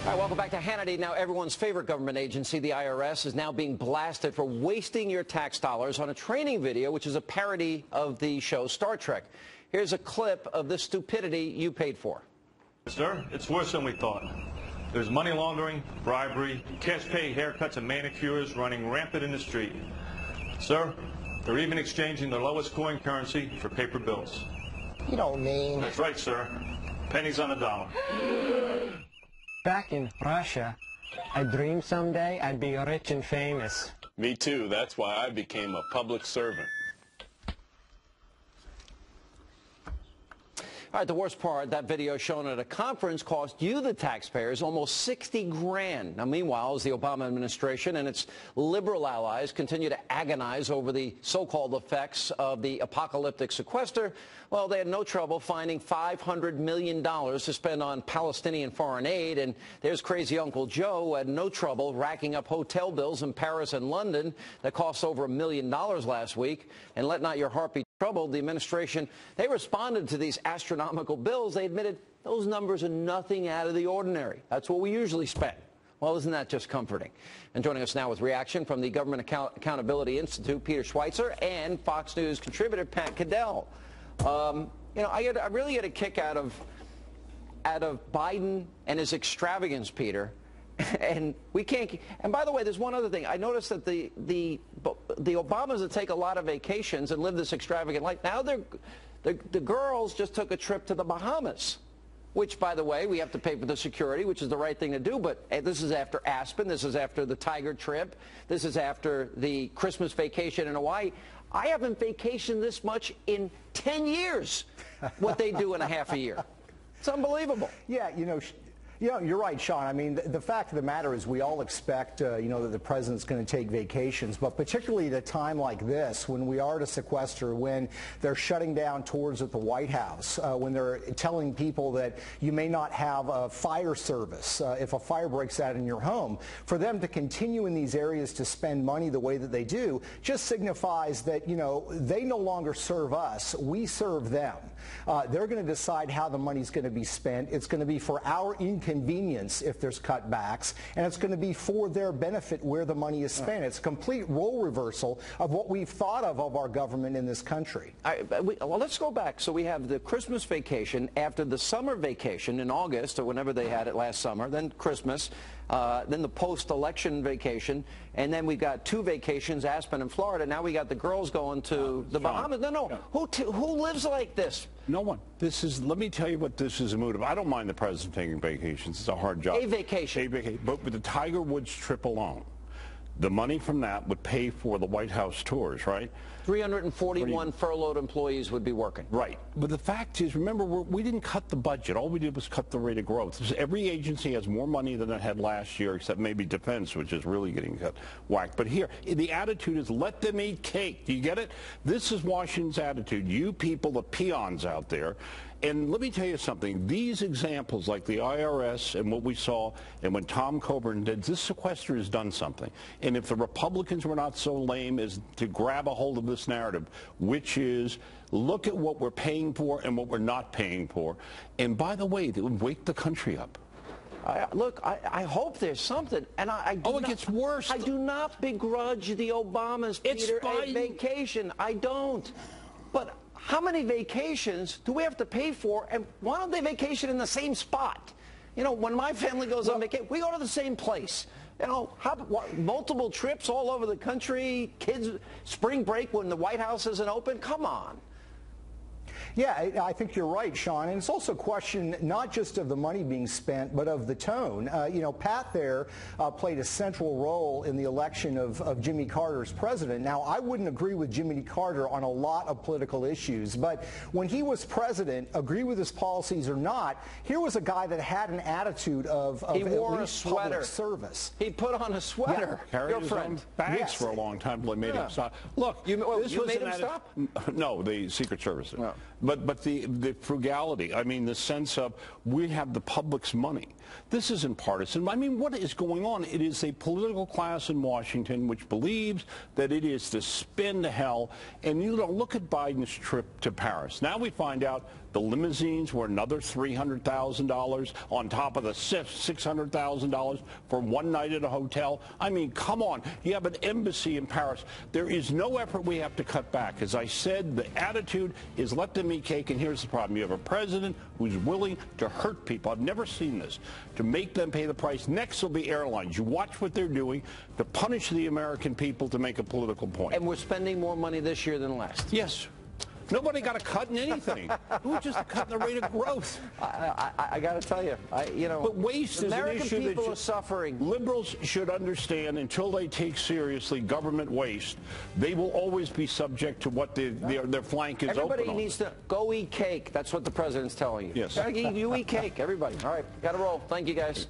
All right, welcome back to Hannity. Now, everyone's favorite government agency, the IRS, is now being blasted for wasting your tax dollars on a training video, which is a parody of the show Star Trek. Here's a clip of the stupidity you paid for. Sir, it's worse than we thought. There's money laundering, bribery, cash pay haircuts and manicures running rampant in the street. Sir, they're even exchanging their lowest coin currency for paper bills. You don't mean... That's right, sir. Pennies on the dollar. Back in Russia, I dreamed someday I'd be rich and famous. Me too. That's why I became a public servant. All right, the worst part, that video shown at a conference cost you, the taxpayers, almost 60 grand. Now, meanwhile, as the Obama administration and its liberal allies continue to agonize over the so-called effects of the apocalyptic sequester, well, they had no trouble finding $500 million to spend on Palestinian foreign aid. And there's crazy Uncle Joe, who had no trouble racking up hotel bills in Paris and London that cost over $1 million last week. And let not your heart be troubled, the administration, they responded to these astronomical bills. They admitted those numbers are nothing out of the ordinary. That's what we usually spend. Well, isn't that just comforting? And joining us now with reaction from the Government Accountability Institute, Peter Schweitzer, and Fox News contributor Pat Caddell. I really get a kick out of Biden and his extravagance, Peter. And we can't. And by the way, there's one other thing. I noticed that the Obamas that take a lot of vacations and live this extravagant life. Now the girls just took a trip to the Bahamas, which, by the way, we have to pay for the security, which is the right thing to do. But this is after Aspen. This is after the Tiger trip. This is after the Christmas vacation in Hawaii. I haven't vacationed this much in 10 years. What they do in a half a year. It's unbelievable. Yeah, you're right, Sean. I mean, the fact of the matter is we all expect, that the president's going to take vacations, but particularly at a time like this, when we are at a sequester, when they're shutting down tours at the White House, when they're telling people that you may not have a fire service if a fire breaks out in your home, for them to continue in these areas to spend money the way that they do just signifies that, they no longer serve us. We serve them. They're going to decide how the money's going to be spent. It's going to be for our inconvenience if there's cutbacks, and it's going to be for their benefit where the money is spent. It's a complete role reversal of what we've thought of our government in this country. Well, let's go back. So we have the Christmas vacation, after the summer vacation in August, or whenever they had it last summer, then Christmas, then the post-election vacation, and then we got two vacations, Aspen and Florida. Now we got the girls going to the Bahamas. No. Who lives like this? No one. Let me tell you what this is a mood of. I don't mind the president taking vacations. It's a hard job. A vacation. But with the Tiger Woods trip alone, the money from that would pay for the White House tours, right? 341 furloughed employees would be working. Right. But the fact is, remember, we didn't cut the budget. All we did was cut the rate of growth. Every agency has more money than it had last year, except maybe defense, which is really getting cut whacked. But here, the attitude is let them eat cake. Do you get it? This is Washington's attitude. You people, the peons out there. And let me tell you something. These examples, like the IRS and what we saw, and when Tom Coburn did, this sequester has done something. And if the Republicans were not so lame as to grab a hold of this narrative, which is look at what we're paying for and what we're not paying for. And by the way, it would wake the country up. I hope there's something, and it gets worse. I do not begrudge the Obamas, Peter, a vacation. I don't. But how many vacations do we have to pay for, and why don't they vacation in the same spot? When my family goes on vacation, we go to the same place. Multiple trips all over the country, kids, spring break when the White House isn't open. Come on. Yeah, I think you're right, Sean. And it's also a question not just of the money being spent, but of the tone. Pat there played a central role in the election of Jimmy Carter as president. Now, I wouldn't agree with Jimmy Carter on a lot of political issues, but when he was president, agree with his policies or not, here was a guy that had an attitude of he wore at least a sweater. Public service. He put on a sweater. Yeah. Carried his own bags for a long time until they made him stop. Look, you made him stop? No, the Secret Service did. No. But the frugality, I mean, the sense of we have the public's money. This isn't partisan. I mean, what is going on? It is a political class in Washington which believes that it is to spin to hell. And you know, look at Biden's trip to Paris. Now we find out the limousines were another $300,000 on top of the $600,000 for one night at a hotel. I mean, come on. You have an embassy in Paris. There is no effort we have to cut back. As I said, the attitude is let them eat cake, and here's the problem. You have a president who's willing to hurt people. I've never seen this, to make them pay the price. Next will be airlines. You watch what they're doing to punish the American people to make a political point. And we're spending more money this year than last. Yes. Nobody got a cut in anything. It was just a cut in the rate of growth. I got to tell you, but waste is an issue American people that are suffering. Liberals should understand until they take seriously government waste, they will always be subject to what their flank is open on. Everybody needs to go eat cake. That's what the president's telling you. Yes. You eat cake, everybody. All right, got to roll. Thank you, guys.